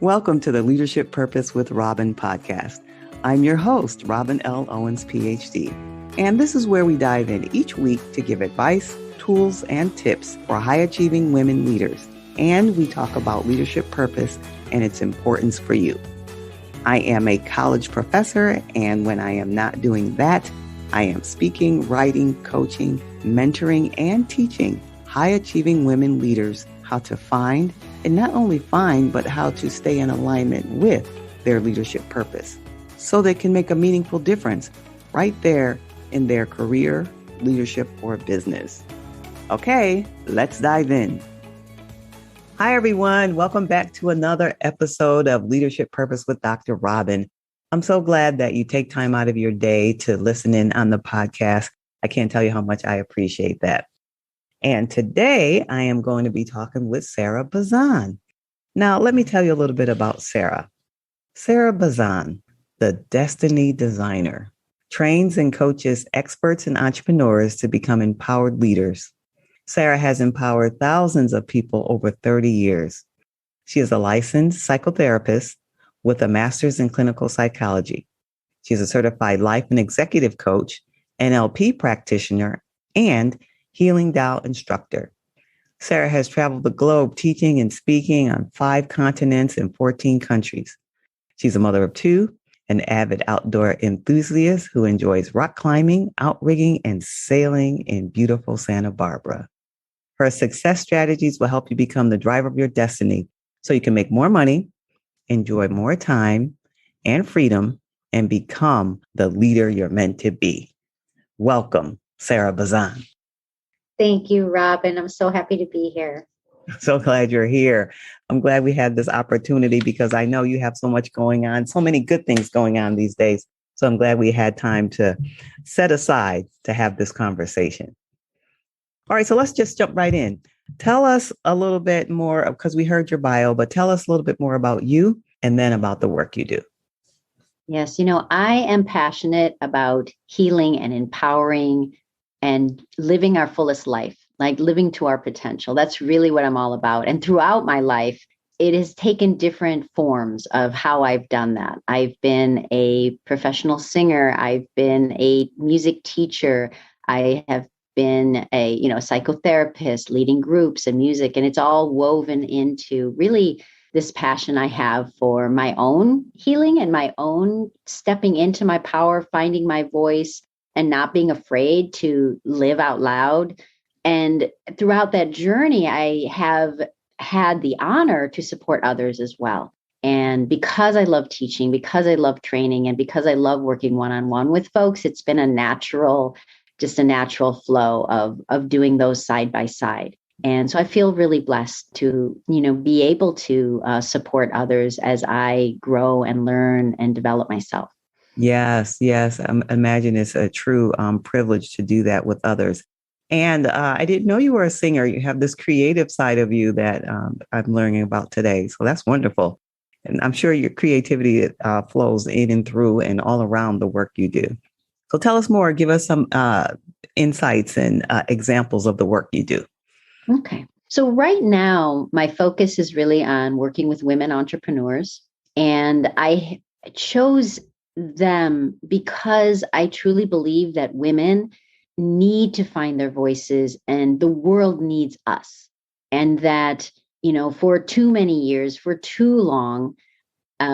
Welcome to the Leadership Purpose with Robin podcast. I'm your host, Robin L. Owens, PhD, and this is where we dive in each week to give advice, tools, and tips for high-achieving women leaders, and we talk about leadership purpose and its importance for you. I am a college professor, and when I am not doing that, I am speaking, writing, coaching, mentoring, and teaching high-achieving women leaders how to find, and not only find, but how to stay in alignment with their leadership purpose so they can make a meaningful difference right there in their career, leadership, or business. Okay, let's dive in. Hi, everyone. Welcome back to another episode of Leadership Purpose with Dr. Robin. I'm so glad that you take time out of your day to listen in on the podcast. I can't tell you how much I appreciate that. And today I am going to be talking with Sara Bazan. Now, let me tell you a little bit about Sara. Sara Bazan, the destiny designer, trains and coaches experts and entrepreneurs to become empowered leaders. Sara has empowered thousands of people over 30 years. She is a licensed psychotherapist with a master's in clinical psychology. She is a certified life and executive coach, NLP practitioner, and Healing Tao instructor. Sara has traveled the globe teaching and speaking on 5 continents and 14 countries. She's a mother of 2, an avid outdoor enthusiast who enjoys rock climbing, outrigging, and sailing in beautiful Santa Barbara. Her success strategies will help you become the driver of your destiny so you can make more money, enjoy more time and freedom, and become the leader you're meant to be. Welcome, Sara Bazan. Thank you, Robin. I'm so happy to be here. So glad you're here. I'm glad we had this opportunity because I know you have so much going on, so many good things going on these days. So I'm glad we had time to set aside to have this conversation. All right, so let's just jump right in. Tell us a little bit more, because we heard your bio, but tell us a little bit more about you and then about the work you do. Yes, I am passionate about healing and empowering and living our fullest life, like living to our potential. That's really what I'm all about. And throughout my life, it has taken different forms of how I've done that. I've been a professional singer. I've been a music teacher. I have been a, psychotherapist, leading groups and music. And it's all woven into really this passion I have for my own healing and my own stepping into my power, finding my voice, and not being afraid to live out loud. And throughout that journey, I have had the honor to support others as well. And because I love teaching, because I love training, and because I love working one-on-one with folks, it's been a natural flow of doing those side by side. And so I feel really blessed to, be able to support others as I grow and learn and develop myself. Yes. I imagine it's a true privilege to do that with others. And I didn't know you were a singer. You have this creative side of you that I'm learning about today. So that's wonderful. And I'm sure your creativity flows in and through and all around the work you do. So tell us more. Give us some insights and examples of the work you do. Okay. So right now, my focus is really on working with women entrepreneurs. And I chose them because I truly believe that women need to find their voices and the world needs us. And that, for too many years, for too long,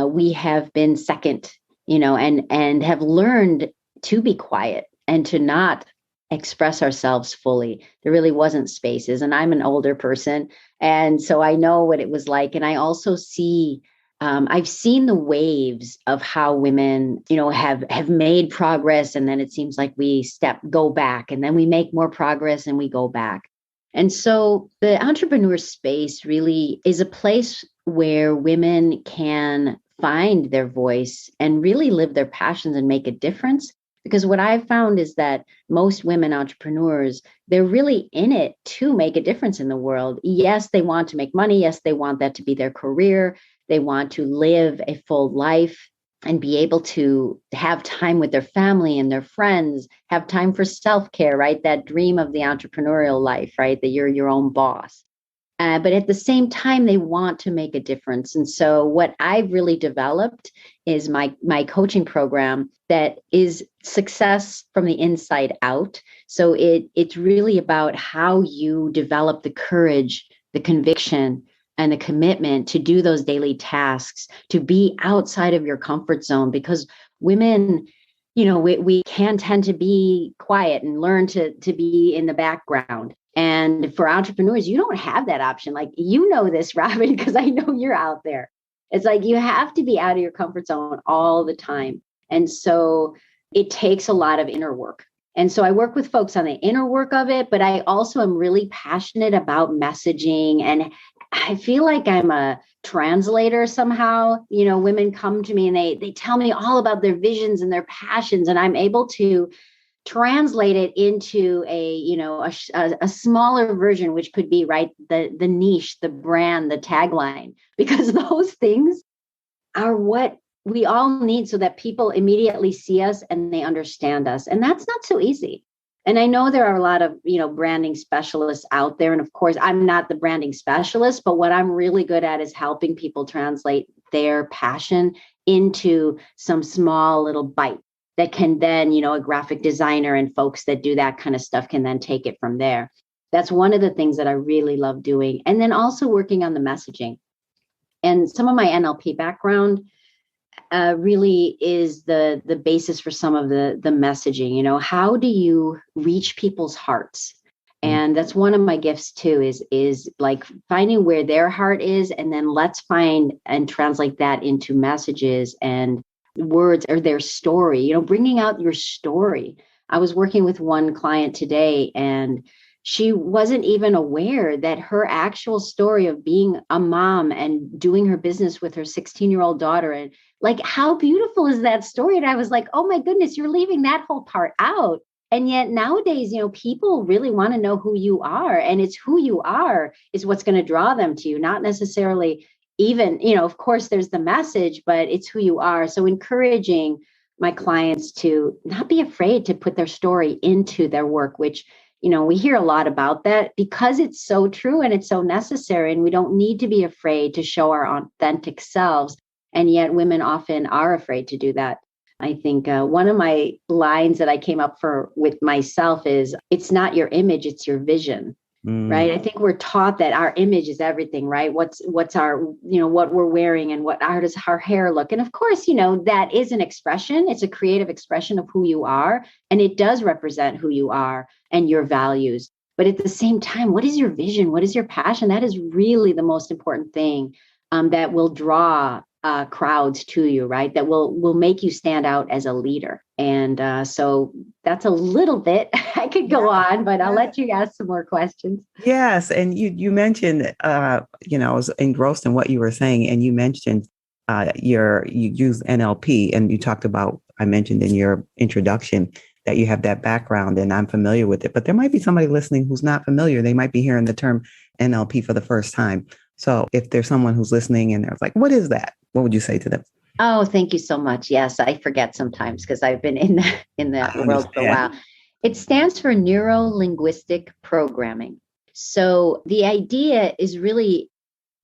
we have been second, and have learned to be quiet and to not express ourselves fully. There really wasn't spaces. And I'm an older person. And so I know what it was like. And I also see I've seen the waves of how women, have made progress. And then it seems like we go back, and then we make more progress and we go back. And so the entrepreneur space really is a place where women can find their voice and really live their passions and make a difference. Because what I've found is that most women entrepreneurs, they're really in it to make a difference in the world. Yes, they want to make money. Yes, they want that to be their career. They want to live a full life and be able to have time with their family and their friends, have time for self-care, right? That dream of the entrepreneurial life, right? That you're your own boss. But at the same time, they want to make a difference. And so what I've really developed is my coaching program that is success from the inside out. So it's really about how you develop the courage, the conviction, and the commitment to do those daily tasks, to be outside of your comfort zone, because women, we can tend to be quiet and learn to be in the background. And for entrepreneurs, you don't have that option. Like, this, Robin, because I know you're out there. It's like you have to be out of your comfort zone all the time. And so it takes a lot of inner work. And so I work with folks on the inner work of it, but I also am really passionate about messaging. And I feel like I'm a translator somehow. Women come to me and they tell me all about their visions and their passions, and I'm able to translate it into a smaller version, which could be the niche, the brand, the tagline, because those things are what we all need so that people immediately see us and they understand us. And that's not so easy. And I know there are a lot of, branding specialists out there. And of course, I'm not the branding specialist, but what I'm really good at is helping people translate their passion into some small little bite that can then, a graphic designer and folks that do that kind of stuff can then take it from there. That's one of the things that I really love doing. And then also working on the messaging. And some of my NLP background really is the basis for some of the messaging. How do you reach people's hearts? And that's one of my gifts too, is like finding where their heart is, and then let's find and translate that into messages and words or their story, bringing out your story. I was working with one client today, and she wasn't even aware that her actual story of being a mom and doing her business with her 16-year-old daughter, and like, how beautiful is that story? And I was like, oh my goodness, you're leaving that whole part out. And yet nowadays, people really want to know who you are, and it's who you are is what's going to draw them to you, not necessarily even, of course, there's the message, but it's who you are. So encouraging my clients to not be afraid to put their story into their work, which, we hear a lot about that because it's so true and it's so necessary. And we don't need to be afraid to show our authentic selves. And yet women often are afraid to do that. I think one of my lines that I came up with myself is, it's not your image, it's your vision. Right. I think we're taught that our image is everything, right? What's our, what we're wearing and how does our hair look? And of course, that is an expression. It's a creative expression of who you are. And it does represent who you are and your values. But at the same time, what is your vision? What is your passion? That is really the most important thing that will draw crowds to you, right? That will make you stand out as a leader. And so that's a little bit, I could go on, but I'll let you ask some more questions. Yes. And you mentioned, I was engrossed in what you were saying, and you mentioned you use NLP, and you talked about, I mentioned in your introduction that you have that background, and I'm familiar with it, but there might be somebody listening who's not familiar. They might be hearing the term NLP for the first time. So if there's someone who's listening and they're like, what is that? What would you say to them? Oh, thank you so much. Yes, I forget sometimes because I've been in that world for a while. It stands for Neurolinguistic Programming. So the idea is really,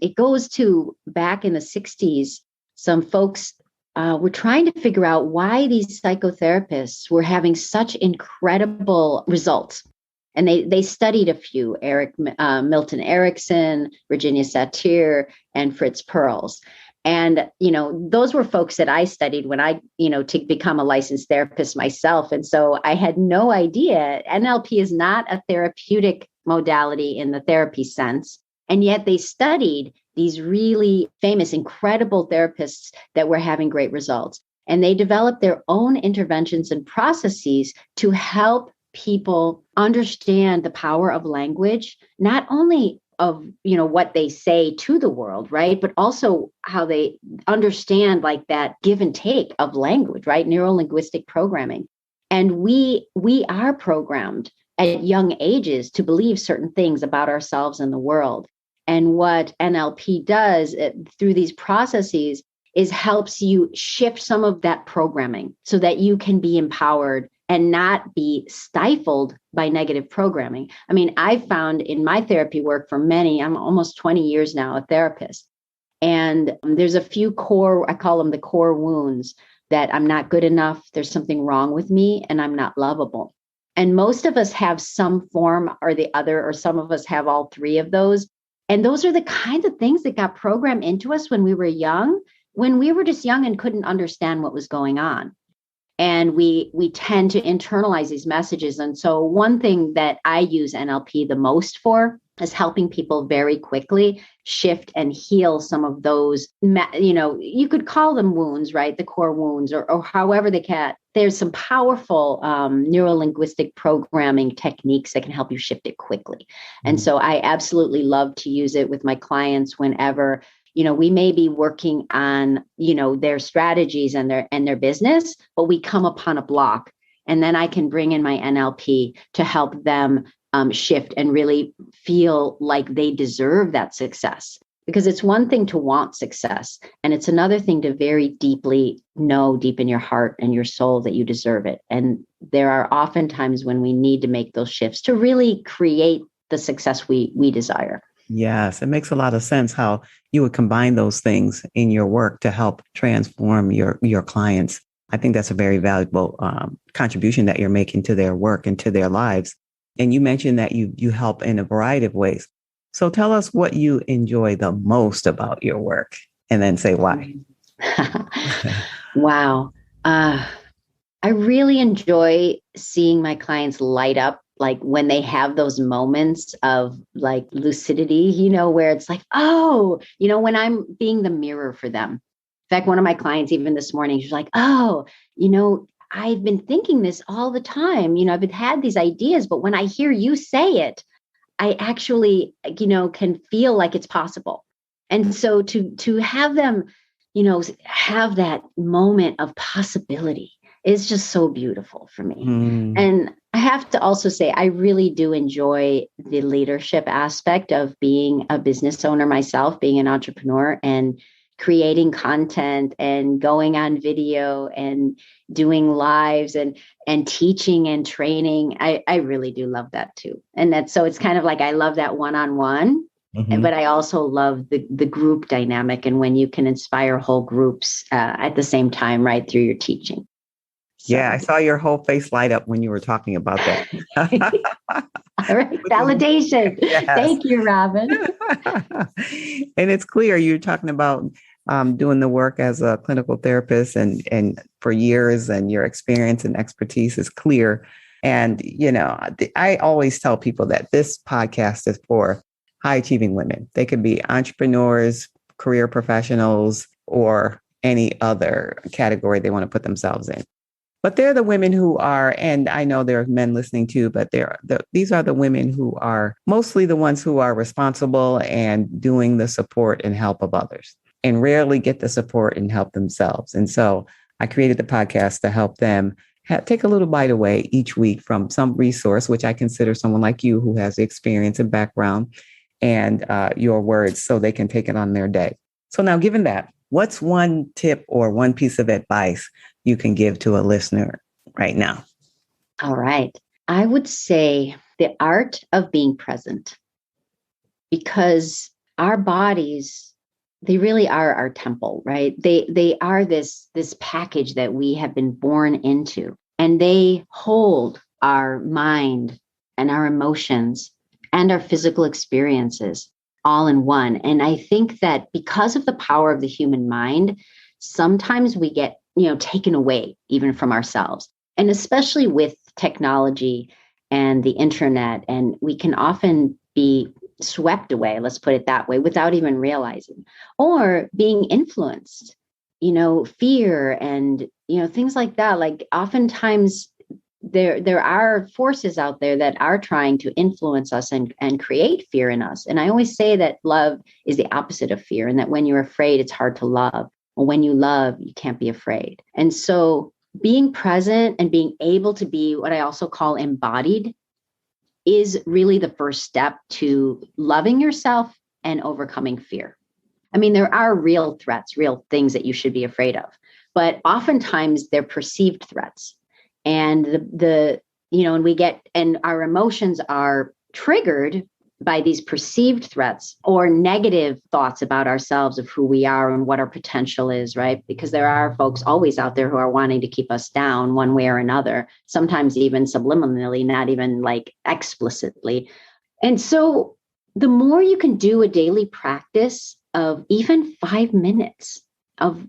it goes to back in the 60s. Some folks were trying to figure out why these psychotherapists were having such incredible results. And they studied a few, Milton Erickson, Virginia Satir, and Fritz Perls. And, those were folks that I studied when I, to become a licensed therapist myself. And so I had no idea. NLP is not a therapeutic modality in the therapy sense. And yet they studied these really famous, incredible therapists that were having great results. And they developed their own interventions and processes to help people understand the power of language, not only of, what they say to the world, right? But also how they understand like that give and take of language, right? Neurolinguistic programming. And we are programmed at young ages to believe certain things about ourselves and the world. And what NLP does through these processes is helps you shift some of that programming so that you can be empowered and not be stifled by negative programming. I mean, I've found in my therapy work for many, I'm almost 20 years now a therapist. And there's a few core, I call them the core wounds, that I'm not good enough, there's something wrong with me, and I'm not lovable. And most of us have some form or the other, or some of us have all three of those. And those are the kinds of things that got programmed into us when we were young, when we were just young and couldn't understand what was going on. And we tend to internalize these messages. And so one thing that I use NLP the most for is helping people very quickly shift and heal some of those, you could call them wounds, right? The core wounds, or however they can. There's some powerful neurolinguistic programming techniques that can help you shift it quickly. And so I absolutely love to use it with my clients whenever, we may be working on, their strategies and their business, but we come upon a block. And then I can bring in my NLP to help them shift and really feel like they deserve that success. Because it's one thing to want success, and it's another thing to very deeply know deep in your heart and your soul that you deserve it. And there are often times when we need to make those shifts to really create the success we desire. Yes, it makes a lot of sense how you would combine those things in your work to help transform your clients. I think that's a very valuable contribution that you're making to their work and to their lives. And you mentioned that you help in a variety of ways. So tell us what you enjoy the most about your work, and then say why. Wow. I really enjoy seeing my clients light up, like when they have those moments of like lucidity, where it's like, oh, when I'm being the mirror for them. In fact, one of my clients, even this morning, she's like, oh, I've been thinking this all the time. I've had these ideas, but when I hear you say it, I actually, can feel like it's possible. And so to have them, have that moment of possibility is just so beautiful for me. And I have to also say, I really do enjoy the leadership aspect of being a business owner myself, being an entrepreneur and creating content and going on video and doing lives and teaching and training. I really do love that too. And so it's kind of like, I love that one-on-one, but I also love the group dynamic. And when you can inspire whole groups at the same time, right, through your teaching. So. Yeah, I saw your whole face light up when you were talking about that. All right, validation. Yes. Thank you, Robin. And it's clear you're talking about doing the work as a clinical therapist and for years, and your experience and expertise is clear. And, I always tell people that this podcast is for high achieving women. They could be entrepreneurs, career professionals, or any other category they want to put themselves in. But they're the women who are, and I know there are men listening too, but these are the women who are mostly the ones who are responsible and doing the support and help of others, and rarely get the support and help themselves. And so I created the podcast to help them take a little bite away each week from some resource, which I consider someone like you who has the experience and background and your words, so they can take it on their day. So now, given that, what's one tip or one piece of advice you can give to a listener right now? All right. I would say the art of being present, because our bodies, they really are our temple, right? They are this package that we have been born into, and they hold our mind and our emotions and our physical experiences all in one. And I think that because of the power of the human mind, sometimes we get, taken away even from ourselves. And especially with technology and the internet, and we can often be swept away, let's put it that way, without even realizing, or being influenced, fear and, things like that. Like oftentimes there are forces out there that are trying to influence us and create fear in us. And I always say that love is the opposite of fear, and that when you're afraid, it's hard to love. Or when you love, you can't be afraid. And so being present and being able to be what I also call embodied is really the first step to loving yourself and overcoming fear. I mean, there are real threats, real things that you should be afraid of, but oftentimes they're perceived threats. And and we get, and our emotions are triggered by these perceived threats or negative thoughts about ourselves, of who we are and what our potential is, right? Because there are folks always out there who are wanting to keep us down one way or another, sometimes even subliminally, not even like explicitly. And so the more you can do a daily practice of even 5 minutes of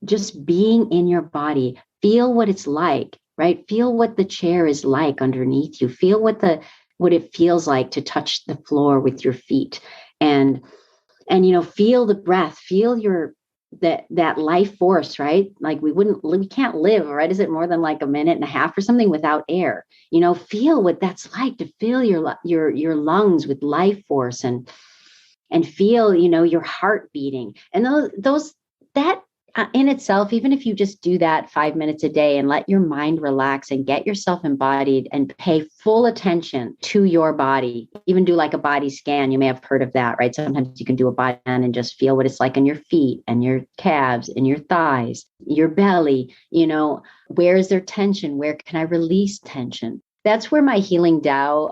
just being in your body, feel what it's like, right? Feel what the chair is like underneath you. Feel what it feels like to touch the floor with your feet, and feel the breath, feel that life force, right? Like we can't live, right? Is it more than like a minute and a half or something without air? Feel what that's like, to fill your lungs with life force, and feel, your heart beating. And those that in itself, even if you just do that 5 minutes a day and let your mind relax and get yourself embodied and pay full attention to your body, even do like a body scan. You may have heard of that, right? Sometimes you can do a body scan and just feel what it's like on your feet and your calves and your thighs, your belly. Where is there tension? Where can I release tension? That's where my healing Tao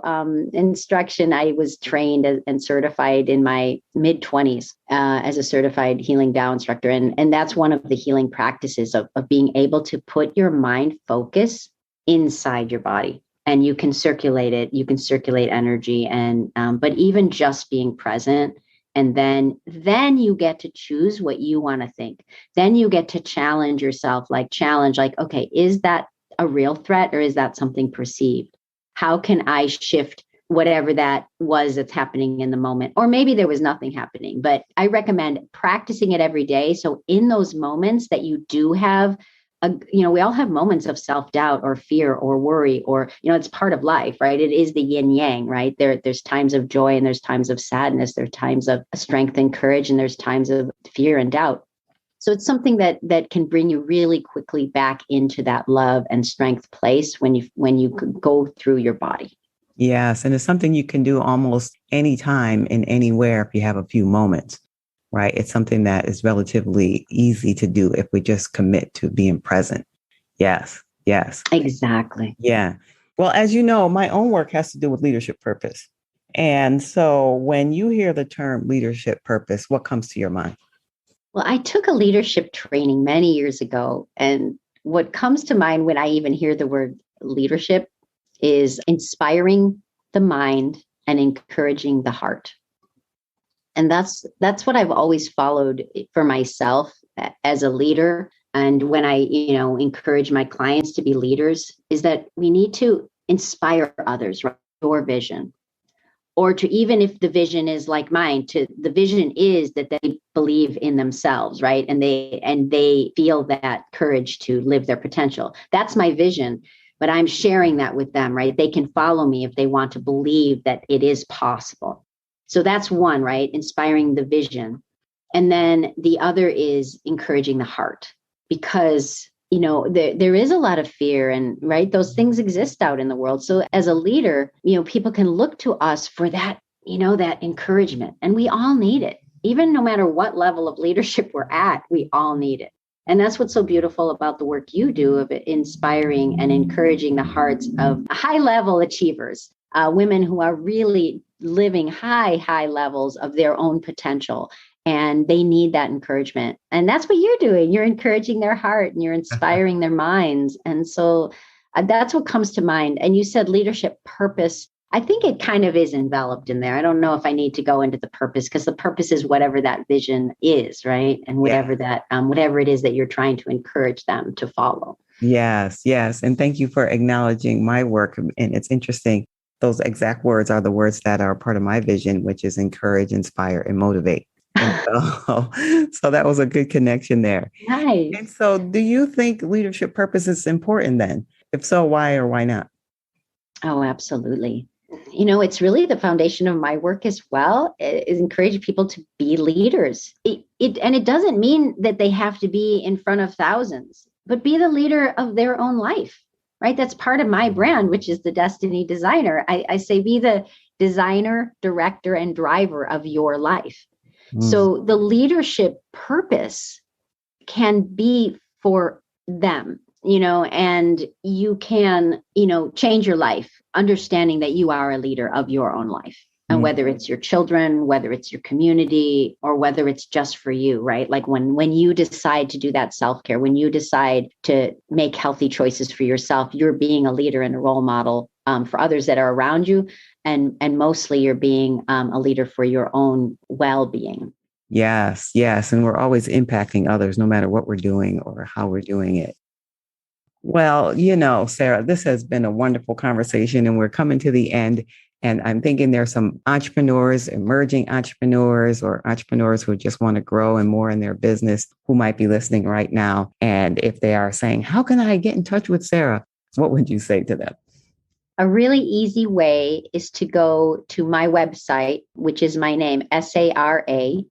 instruction, I was trained and certified in my mid-20s as a certified healing Tao instructor. And that's one of the healing practices of being able to put your mind focus inside your body. And you can circulate it, you can circulate energy. But even just being present, and then you get to choose what you want to think. Then you get to challenge yourself, like, okay, is that a real threat, or is that something perceived? How can I shift whatever that was that's happening in the moment? Or maybe there was nothing happening, but I recommend practicing it every day. So in those moments that you do have, we all have moments of self-doubt or fear or worry, or, it's part of life, right? It is the yin yang, right? There's times of joy and there's times of sadness. There's times of strength and courage, and there's times of fear and doubt. So it's something that can bring you really quickly back into that love and strength place when you go through your body. Yes. And it's something you can do almost anytime and anywhere if you have a few moments, right? It's something that is relatively easy to do if we just commit to being present. Yes. Yes. Exactly. Yeah. Well, as you know, my own work has to do with leadership purpose. And so when you hear the term leadership purpose, what comes to your mind? Well, I took a leadership training many years ago, and what comes to mind when I even hear the word leadership is inspiring the mind and encouraging the heart. And that's what I've always followed for myself as a leader. And when I, encourage my clients to be leaders, is that we need to inspire others, right? Your vision. Or to, even if the vision is like mine, the vision is that they believe in themselves, right? And they feel that courage to live their potential. That's my vision, but I'm sharing that with them, right? They can follow me if they want to believe that it is possible. So that's one, right? Inspiring the vision. And then the other is encouraging the heart, because there is a lot of fear, and right, those things exist out in the world. So as a leader, people can look to us for that, that encouragement, and we all need it. Even no matter what level of leadership we're at, we all need it. And that's what's so beautiful about the work you do, of inspiring and encouraging the hearts of high level achievers, women who are really living high levels of their own potential. And they need that encouragement. And that's what you're doing. You're encouraging their heart and you're inspiring their minds. And so that's what comes to mind. And you said leadership purpose. I think it kind of is enveloped in there. I don't know if I need to go into the purpose, because the purpose is whatever that vision is, right? And whatever whatever it is that you're trying to encourage them to follow. Yes, yes. And thank you for acknowledging my work. And it's interesting. Those exact words are the words that are part of my vision, which is encourage, inspire, and motivate. And so that was a good connection there. Nice. And so do you think leadership purpose is important then? If so, why or why not? Oh, absolutely. It's really the foundation of my work as well, is encouraging people to be leaders. It doesn't mean that they have to be in front of thousands, but be the leader of their own life, right? That's part of my brand, which is the Destiny Designer. I say be the designer, director, and driver of your life. So the leadership purpose can be for them. and you can, change your life, understanding that you are a leader of your own life. And whether it's your children, whether it's your community, or whether it's just for you, right? Like when you decide to do that self-care, when you decide to make healthy choices for yourself, you're being a leader and a role model for others that are around you. And mostly you're being a leader for your own well-being. Yes, yes. And we're always impacting others, no matter what we're doing or how we're doing it. Well, Sara, this has been a wonderful conversation, and we're coming to the end. And I'm thinking there's some entrepreneurs, emerging entrepreneurs, or entrepreneurs who just want to grow and more in their business who might be listening right now. And if they are saying, how can I get in touch with Sara? What would you say to them? A really easy way is to go to my website, which is my name, SaraBazan.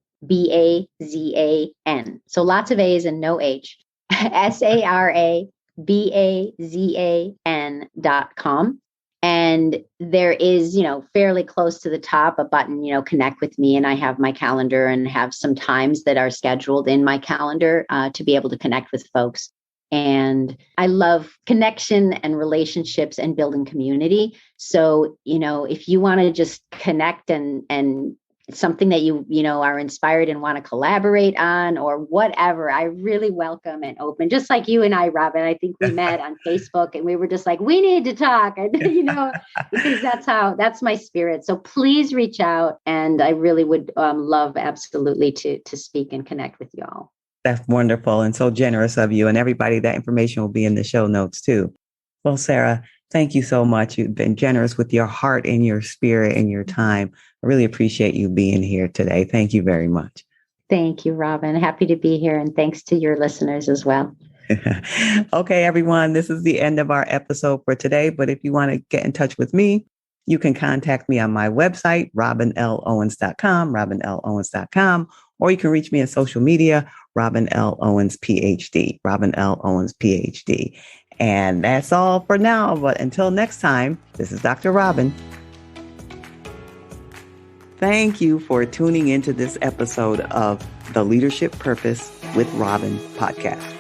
So lots of A's and no H. SaraBazan.com. And there is, fairly close to the top, a button, connect with me. And I have my calendar and have some times that are scheduled in my calendar to be able to connect with folks. And I love connection and relationships and building community. So, if you want to just connect and something that you are inspired and want to collaborate on or whatever, I really welcome and open, just like you and I, Robin. I think we met on Facebook and we were just like, we need to talk, and because that's my spirit. So please reach out, and I really would love absolutely to speak and connect with you all. That's wonderful and so generous of you, and everybody. That information will be in the show notes too. Well, Sara, thank you so much. You've been generous with your heart and your spirit and your time. I really appreciate you being here today. Thank you very much. Thank you, Robin. Happy to be here. And thanks to your listeners as well. Okay, everyone, this is the end of our episode for today. But if you want to get in touch with me, you can contact me on my website, robinlowens.com, or you can reach me on social media, Robin L. Owens, PhD, Robin L. Owens, PhD. And that's all for now. But until next time, this is Dr. Robin. Thank you for tuning into this episode of the Leadership Purpose with Robin podcast.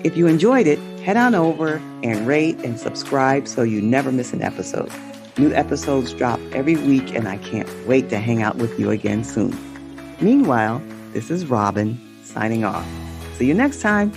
If you enjoyed it, head on over and rate and subscribe so you never miss an episode. New episodes drop every week, and I can't wait to hang out with you again soon. Meanwhile, this is Robin signing off. See you next time.